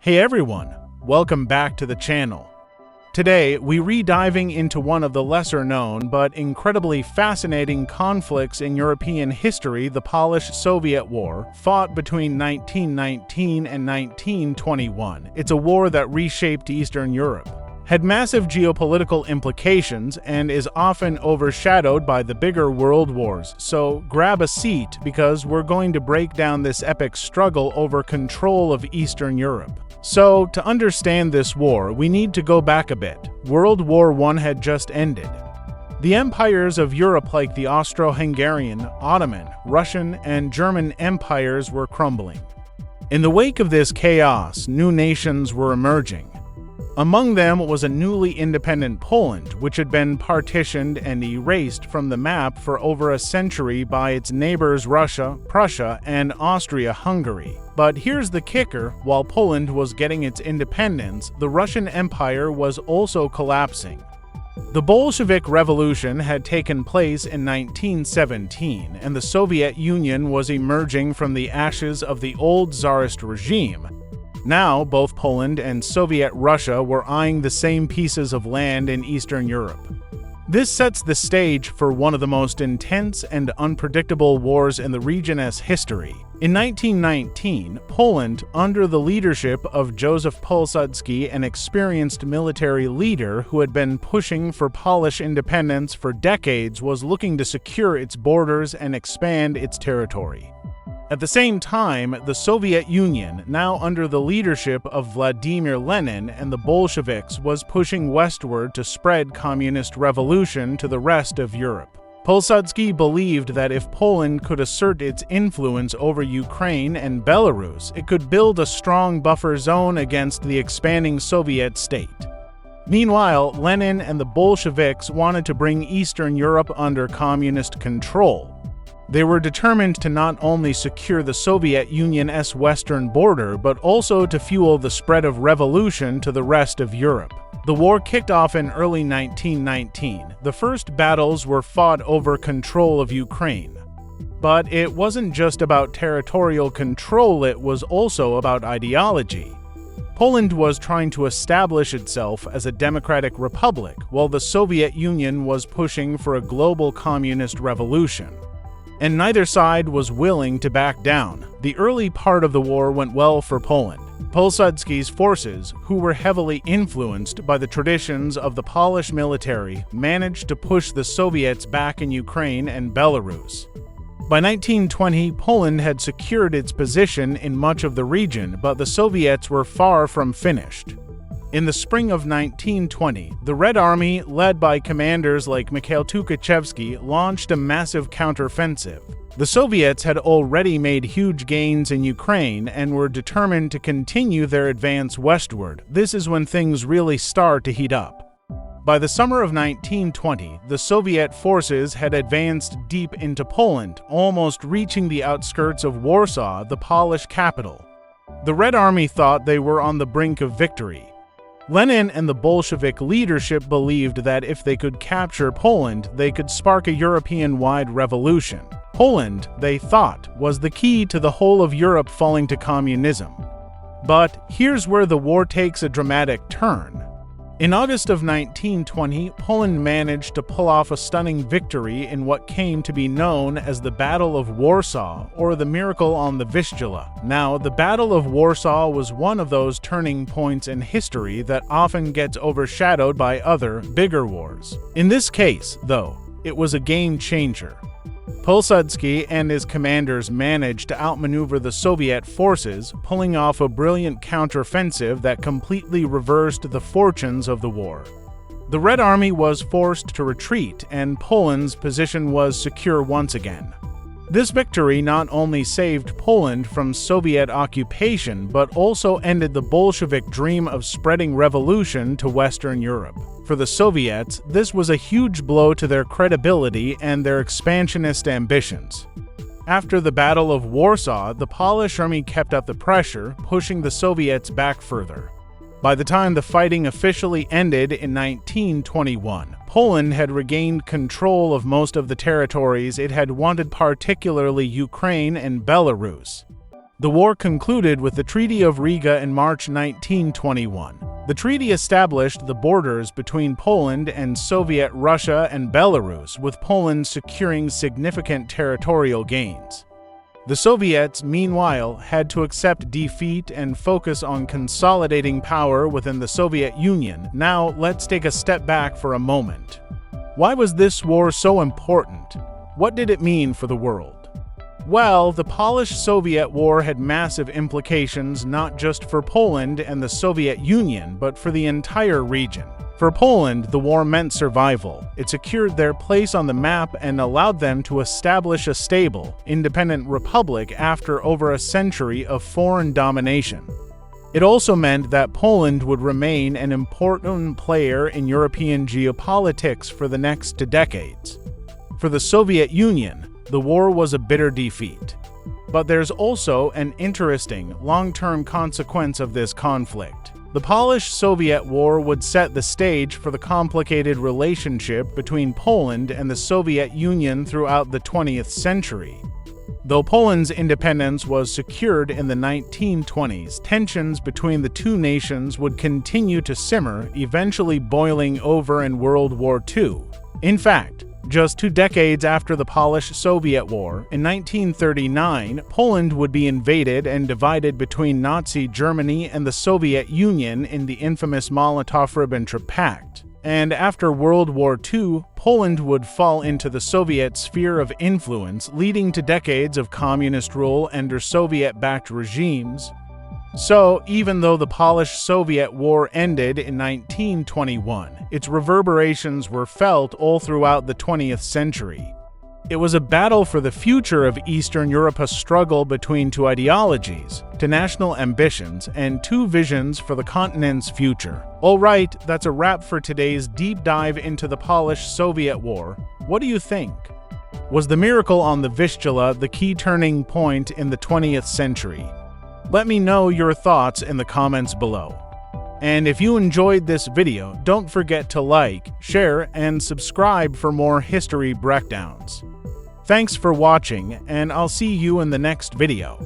Hey everyone, welcome back to the channel. Today, we re-diving into one of the lesser-known but incredibly fascinating conflicts in European history, the Polish-Soviet War, fought between 1919 and 1921. It's a war that reshaped Eastern Europe, had massive geopolitical implications, and is often overshadowed by the bigger world wars. So grab a seat because we're going to break down this epic struggle over control of Eastern Europe. So, to understand this war, we need to go back a bit. World War I had just ended. The empires of Europe like the Austro-Hungarian, Ottoman, Russian, and German empires were crumbling. In the wake of this chaos, new nations were emerging. Among them was a newly independent Poland, which had been partitioned and erased from the map for over a century by its neighbors Russia, Prussia, and Austria-Hungary. But here's the kicker: while Poland was getting its independence, the Russian Empire was also collapsing. The Bolshevik Revolution had taken place in 1917, and the Soviet Union was emerging from the ashes of the old Tsarist regime. Now, both Poland and Soviet Russia were eyeing the same pieces of land in Eastern Europe. This sets the stage for one of the most intense and unpredictable wars in the region's history. In 1919, Poland, under the leadership of Józef Pilsudski, an experienced military leader who had been pushing for Polish independence for decades, was looking to secure its borders and expand its territory. At the same time, the Soviet Union, now under the leadership of Vladimir Lenin and the Bolsheviks, was pushing westward to spread communist revolution to the rest of Europe. Pilsudski believed that if Poland could assert its influence over Ukraine and Belarus, it could build a strong buffer zone against the expanding Soviet state. Meanwhile, Lenin and the Bolsheviks wanted to bring Eastern Europe under communist control. They were determined to not only secure the Soviet Union's western border, but also to fuel the spread of revolution to the rest of Europe. The war kicked off in early 1919. The first battles were fought over control of Ukraine. But it wasn't just about territorial control, it was also about ideology. Poland was trying to establish itself as a democratic republic, while the Soviet Union was pushing for a global communist revolution. And neither side was willing to back down. The early part of the war went well for Poland. Pilsudski's forces, who were heavily influenced by the traditions of the Polish military, managed to push the Soviets back in Ukraine and Belarus. By 1920, Poland had secured its position in much of the region, but the Soviets were far from finished. In the spring of 1920, the Red Army, led by commanders like Mikhail Tukhachevsky, launched a massive counteroffensive. The Soviets had already made huge gains in Ukraine and were determined to continue their advance westward. This is when things really start to heat up. By the summer of 1920, the Soviet forces had advanced deep into Poland, almost reaching the outskirts of Warsaw, the Polish capital. The Red Army thought they were on the brink of victory. Lenin and the Bolshevik leadership believed that if they could capture Poland, they could spark a European-wide revolution. Poland, they thought, was the key to the whole of Europe falling to communism. But here's where the war takes a dramatic turn. In August of 1920, Poland managed to pull off a stunning victory in what came to be known as the Battle of Warsaw, or the Miracle on the Vistula. Now, the Battle of Warsaw was one of those turning points in history that often gets overshadowed by other, bigger wars. In this case, though, it was a game changer. Pilsudski and his commanders managed to outmaneuver the Soviet forces, pulling off a brilliant counteroffensive that completely reversed the fortunes of the war. The Red Army was forced to retreat, and Poland's position was secure once again. This victory not only saved Poland from Soviet occupation, but also ended the Bolshevik dream of spreading revolution to Western Europe. For the Soviets, this was a huge blow to their credibility and their expansionist ambitions. After the Battle of Warsaw, the Polish army kept up the pressure, pushing the Soviets back further. By the time the fighting officially ended in 1921, Poland had regained control of most of the territories it had wanted, particularly Ukraine and Belarus. The war concluded with the Treaty of Riga in March 1921. The treaty established the borders between Poland and Soviet Russia and Belarus, with Poland securing significant territorial gains. The Soviets, meanwhile, had to accept defeat and focus on consolidating power within the Soviet Union. Now, let's take a step back for a moment. Why was this war so important? What did it mean for the world? Well, the Polish-Soviet War had massive implications not just for Poland and the Soviet Union, but for the entire region. For Poland, the war meant survival. It secured their place on the map and allowed them to establish a stable, independent republic after over a century of foreign domination. It also meant that Poland would remain an important player in European geopolitics for the next decades. For the Soviet Union, the war was a bitter defeat. But there's also an interesting, long-term consequence of this conflict. The Polish-Soviet War would set the stage for the complicated relationship between Poland and the Soviet Union throughout the 20th century. Though Poland's independence was secured in the 1920s, tensions between the two nations would continue to simmer, eventually boiling over in World War II. In fact, just 2 decades after the Polish-Soviet War, in 1939, Poland would be invaded and divided between Nazi Germany and the Soviet Union in the infamous Molotov-Ribbentrop Pact. And after World War II, Poland would fall into the Soviet sphere of influence, leading to decades of communist rule under Soviet-backed regimes. So, even though the Polish-Soviet War ended in 1921, its reverberations were felt all throughout the 20th century. It was a battle for the future of Eastern Europe, a struggle between two ideologies, two national ambitions, and two visions for the continent's future. Alright, that's a wrap for today's deep dive into the Polish-Soviet War. What do you think? Was the miracle on the Vistula the key turning point in the 20th century? Let me know your thoughts in the comments below. And if you enjoyed this video, don't forget to like, share, and subscribe for more history breakdowns. Thanks for watching, and I'll see you in the next video.